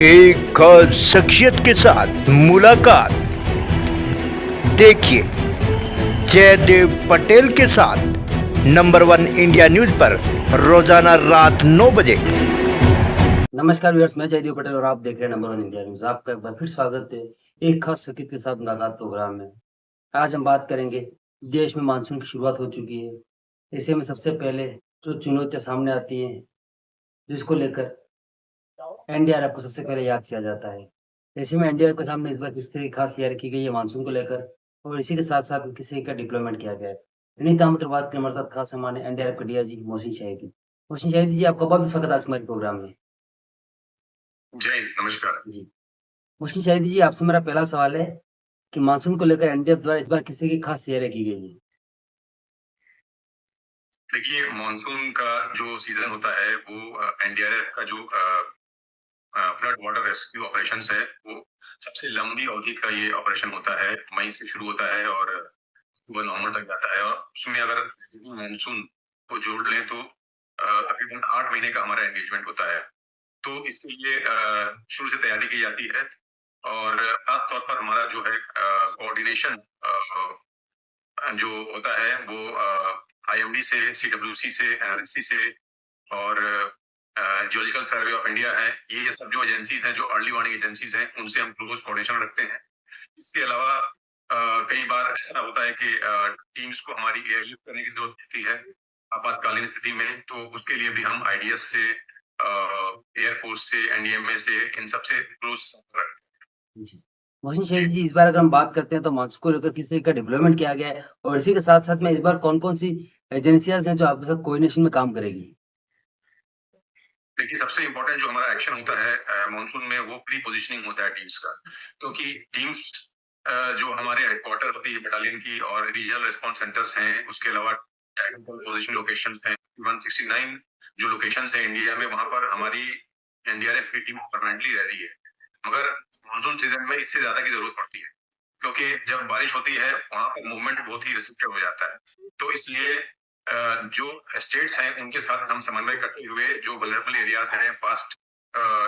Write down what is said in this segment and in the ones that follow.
एक खास शख्सियत के साथ मुलाकात। देखिए जयदेव पटेल के साथ नंबर 1 इंडिया न्यूज पर रोजाना रात 9 बजे। नमस्कार व्यूअर्स, मैं जयदेव पटेल और आप देख रहे हैं नंबर 1 इंडिया न्यूज। आपका एक बार फिर स्वागत है एक खास शख्सियत के साथ मुलाकात प्रोग्राम में। आज हम बात करेंगे, देश में मानसून की शुरुआत हो चुकी है। ऐसे में सबसे पहले जो चुनौतियां सामने आती हैं, जिसको लेकर एनडीआरएफ को सबसे पहले याद किया जाता है। ऐसे में एनडीआरएफ के सामने इस बार किस तरह की खास तैयारी की गई है मानसून को लेकर, और इसी के साथ-साथ किस तरह का डिप्लॉयमेंट किया गया है। इन्हीं तमाम बात के हमारे साथ खास मेहमान है एनडीआरएफ के डीआईजी मोहसिन शाहिदी। मोहसिन शाहिदी जी, आपका बहुत स्वागत है आज हमारे प्रोग्राम में। जय हिंद, नमस्कार। जी। मोहसिन शाहिदी जी, आपसे मेरा पहला सवाल है कि मानसून को लेकर एनडीएफ द्वारा इस बार किस तरह की खास तैयारियां की गई हैं? देखिए, मानसून का जो सीजन होता है वो एनडीआरएफ का जो फ्लड वाटर रेस्क्यू ऑपरेशंस है, वो सबसे लंबी अवधि का ये ऑपरेशन होता है। मई से शुरू होता है और वो नवंबर तक जाता है। और उसमें अगर मानसून को जोड़ लें तो तकरीबन 8 महीने का हमारा एंगेजमेंट होता है। तो इसके लिए शुरू से तैयारी की जाती है और खास तौर पर हमारा जो है कोऑर्डिनेशन जो होता है वो आईएमडी से, सीडब्ल्यूसी से, एनआरसी से और जियोलॉजिकल सर्वे ऑफ इंडिया है। ये सब जो एजेंसीज हैं, जो अर्ली वार्निंग एजेंसीज हैं, उनसे हम क्लोज कोऑर्डिनेशन रखते हैं। इसके अलावा कई बार ऐसा होता है कि टीम्स को हमारी एयरलिफ्ट करने की जरूरत होती है आपातकालीन स्थिति में, तो उसके लिए भी हम आईडीएस से, एयरफोर्स से, एनडीएमए से, इन सबसे क्लोज रखते हैं। जी। मोहसिन शाहिदी जी, इस बार अगर हम बात करते हैं तो मानसून को लेकर किस तरह का डेवलपमेंट किया गया है, और इसी के साथ-साथ में इस बार कौन-कौन सी एजेंसियाँ हैं जो आपके साथ कोऑर्डिनेशन में काम करेगी? देखिए, सबसे इम्पोर्टेंट जो हमारा एक्शन होता है मानसून में, वो प्री पोजीशनिंग होता है टीम्स का। क्योंकि टीम्स जो हमारे हेडक्वार्टर होती है बटालियन की और रीजनल रिस्पांस सेंटर्स हैं, उसके अलावा टेक्निकल पोजीशन लोकेशंस हैं, 169 जो लोकेशंस हैं इंडिया में, वहां पर हमारी एनडीआरएफ की टीम परमानेंटली रह रही है। मगर मानसून सीजन में इससे ज्यादा की जरूरत पड़ती है, क्योंकि जब बारिश होती है वहां पर मूवमेंट बहुत ही रिस्ट्रिक्टेड हो जाता है। तो इसलिए जो स्टेट्स हैं उनके साथ हम समन्वय करते हुए, जो वल्नरेबल एरियाज हैं, पास्ट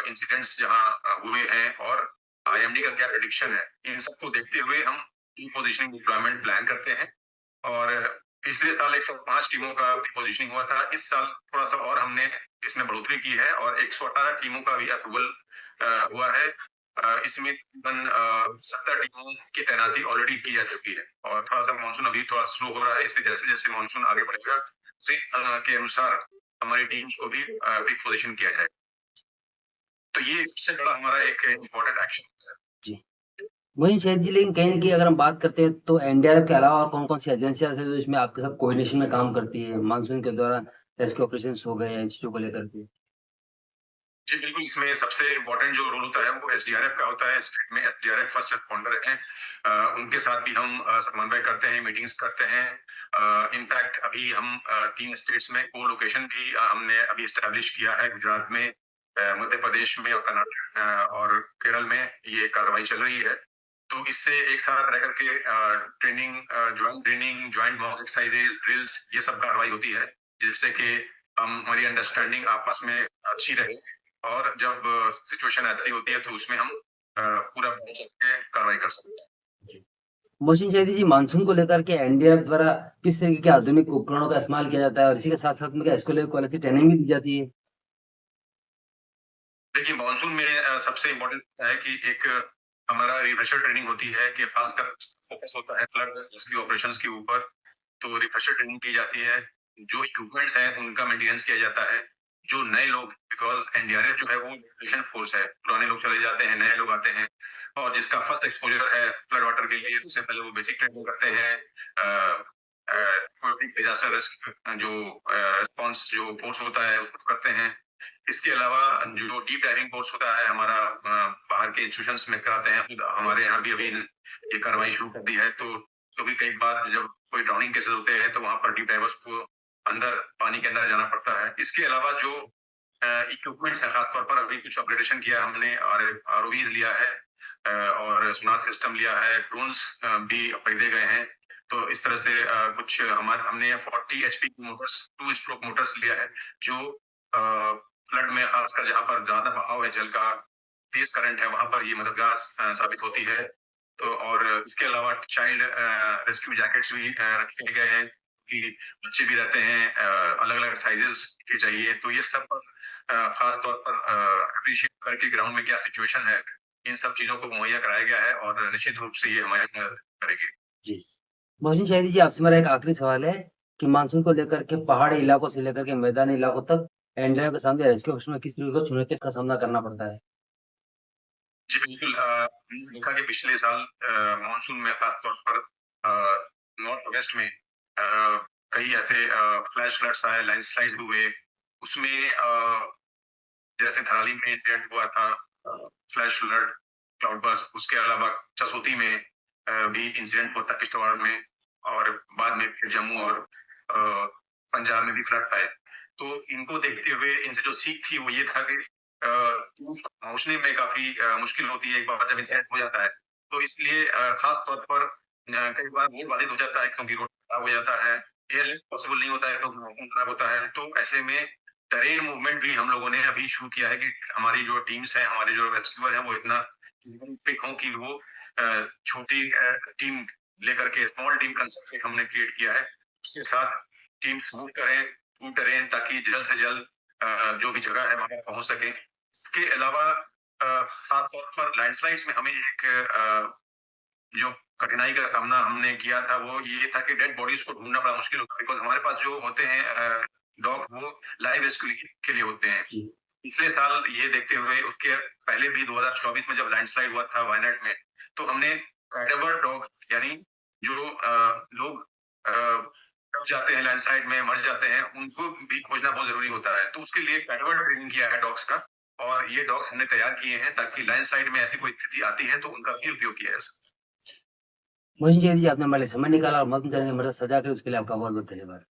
इंसिडेंट्स जहां हुए हैं और आईएमडी का क्या प्रेडिक्शन है, इन सबको देखते हुए हम पोजीशनिंग डिप्लॉयमेंट प्लान करते हैं। और पिछले साल 105 टीमों का पोजीशनिंग हुआ था। इस साल थोड़ा सा और हमने इसमें बढ़ोतरी की है और 118 टीमों का भी अप्रूवल हुआ है। इसमें तकरीबन 70 टीमों की तैनाती ऑलरेडी की जा चुकी है और थोड़ा सा मानसून अभी थोड़ा स्लो हो रहा है, इसलिए जैसे जैसे मानसून आगे बढ़ेगा उसी के अनुसार हमारी टीम को भी पोजीशन किया जाएगा। तो ये सबसे बड़ा हमारा एक इम्पोर्टेंट एक्शन है। जी। मोहसिन शाहिद जी, लेकिन कहीं न कहीं अगर हम बात करते हैं तो एनडीआरएफ के अलावा और कौन-कौन सी एजेंसियाँ हैं जो इसमें आपके साथ कोऑर्डिनेशन में काम करती है, मानसून के दौरान रेस्क्यू ऑपरेशंस हो गए या इन चीज़ों को लेकर के? जी, बिल्कुल, इसमें सबसे इम्पोर्टेंट जो रोल होता है वो एसडीआरएफ का होता है। स्टेट में एसडीआरएफ फर्स्ट रिस्पॉन्डर हैं। उनके साथ भी हम समन्वय करते हैं, मीटिंग्स करते हैं। इनफैक्ट अभी हम 3 स्टेट्स में को-लोकेशन भी हमने अभी एस्टैब्लिश किया है। गुजरात में, मध्य प्रदेश में और कर्नाटक और केरल में ये कार्रवाई चल रही है। तो इससे एक साथ रह कर के training, joint training, joint mock exercises, drills, ये सब कार्रवाई होती है, जिससे कि हमारी अंडरस्टैंडिंग आपस में अच्छी रहे और जब सिचुएशन ऐसी होती है तो उसमें हम पूरा बढ़ चढ़ के कार्रवाई कर सकते हैं। जी। मोहसिन शाहिदी जी, मानसून को लेकर के एनडीआरएफ द्वारा किस तरीके के आधुनिक उपकरणों का इस्तेमाल किया जाता है, और इसी के साथ-साथ में क्या इसको लेकर कोई अलग से ट्रेनिंग भी दी जाती है? देखिए, मानसून में सबसे इम्पोर्टेंट है कि एक हमारा रिफ्रेशर ट्रेनिंग होती है कि खासकर फोकस होता है फ्लड रेस्क्यू ऑपरेशंस के ऊपर। तो रिफ्रेशर ट्रेनिंग की जाती है, जो इक्विपमेंट्स हैं उनका मेंटेनेंस किया जाता है। जो नए लोग, बिकॉज़ एनडीआरएफ जो है वो मिशन फोर्स है, पुराने लोग चले जाते हैं, नए लोग आते हैं और जिसका फर्स्ट एक्सपोज़र है फ्लड वाटर के लिए, उससे पहले वो बेसिक ट्रेनिंग करते हैं। अ डिजास्टर रिस्क जो रिस्पॉन्स जो कोर्स होता है उसको करते हैं। इसके अलावा जो डीप डाइविंग कोर्स होता है हमारा, बाहर के इंस्टीट्यूशंस में कराते हैं। हमारे यहाँ भी अभी ये कार्रवाई शुरू कर दी है। तो कभी कई बार जब कोई ड्राउनिंग केसेस होते हैं तो वहां पर डीप डाइवर्स को अंदर, पानी के अंदर जाना पड़ता है। इसके अलावा जो इक्विपमेंट्स है, खासतौर पर अभी कुछ अपग्रेडेशन किया हमने, आरओवीज लिया है और सोनार सिस्टम लिया है, ड्रोन्स भी खरीदे गए हैं। तो इस तरह से कुछ हमने 40 एचपी की मोटर्स, 2 स्ट्रोक मोटर्स लिया है, जो फ्लड में खासकर जहां पर ज्यादा बहाव है जल का, तेज करंट है वहां पर ये मददगार साबित होती है। तो और इसके अलावा चाइल्ड रेस्क्यू जैकेट्स भी रखे गए हैं कि बच्चे भी रहते हैं, अलग अलग साइजेस के चाहिए, तो ये सब पर खास तौर पर अप्रिशिएट करके ग्राउंड में क्या सिचुएशन है, इन सब चीजों को मुहैया कराया गया है और निश्चित रूप से ये हमारी मदद करेगी। जी। मोहसिन शाहिदी जी, आपसे मेरा एक आखिरी सवाल है कि मानसून को लेकर के पहाड़ी इलाकों से लेकर के मैदानी इलाकों तक एनडीआरएफ के सामने रेस्क्यू ऑपरेशन में किस तरीके की चुनौतियों का सामना करना पड़ता है? जी बिल्कुल, हमने देखा कि पिछले साल मानसून में खास तौर पर नॉर्थ वेस्ट में कई ऐसे फ्लैश फ्लड्स आए, लैंडस्लाइड्स भी हुए। उसमें जैसे धराली में इंसिडेंट हुआ था, फ्लैश फ्लड, क्लाउड बर्स्ट, उसके अलावा जसोती में भी इंसिडेंट हुआ था किश्तवाड़ में, और बाद में फिर जम्मू और पंजाब में भी फ्लड आए। तो इनको देखते हुए इनसे जो सीख थी वो ये था कि पहुंचने में काफी मुश्किल होती है एक बार जब इंसिडेंट हो जाता है। तो इसलिए खास तौर पर कई बार रोड बाधित हो जाता है क्योंकि रोड खराब हो जाता है, एयर पॉसिबल नहीं होता है तो मौसम खराब होता है। तो ऐसे में टेरेन मूवमेंट भी हम लोगों ने अभी शुरू किया है कि हमारी जो टीम्स हैं, हमारे जो रेस्क्यूअर हैं, वो इतना पिक हों कि वो छोटी टीम लेकर के स्मॉल टीम कंसेप्ट हमने क्रिएट किया है। उसके साथ टीम्स मूव करें थ्रू टेरेन ताकि जल्द से जल्द जो भी जगह है वहां पर पहुंच सके। इसके अलावा खास तौर पर लैंडस्लाइड्स में हमें एक जो कठिनाई का सामना हमने किया था वो ये था कि डेड बॉडीज को ढूंढना बड़ा मुश्किल होता है, बिकॉज हमारे पास जो होते हैं डॉग वो लाइव रेस्क्यू के लिए होते हैं। जी। पिछले साल ये देखते हुए, उसके पहले भी 2024 में जब लैंडस्लाइड हुआ था वायनाड में, तो हमने कैडेवर डॉग यानी जो लोग दब जाते हैं लैंडस्लाइड में, मर जाते हैं, उनको भी खोजना बहुत जरूरी होता है। तो उसके लिए कैडेवर ट्रेनिंग किया है डॉग्स का, और ये डॉग्स हमने तैयार किए हैं ताकि लैंडस्लाइड में ऐसी कोई स्थिति आती है तो उनका भी उपयोग किया जा सके। मोहसिन शाहिदी जी, आपने हमारे लिए समय निकाला और मदद करने की मदद सजा करी, उसके लिए आपका बहुत बहुत धन्यवाद।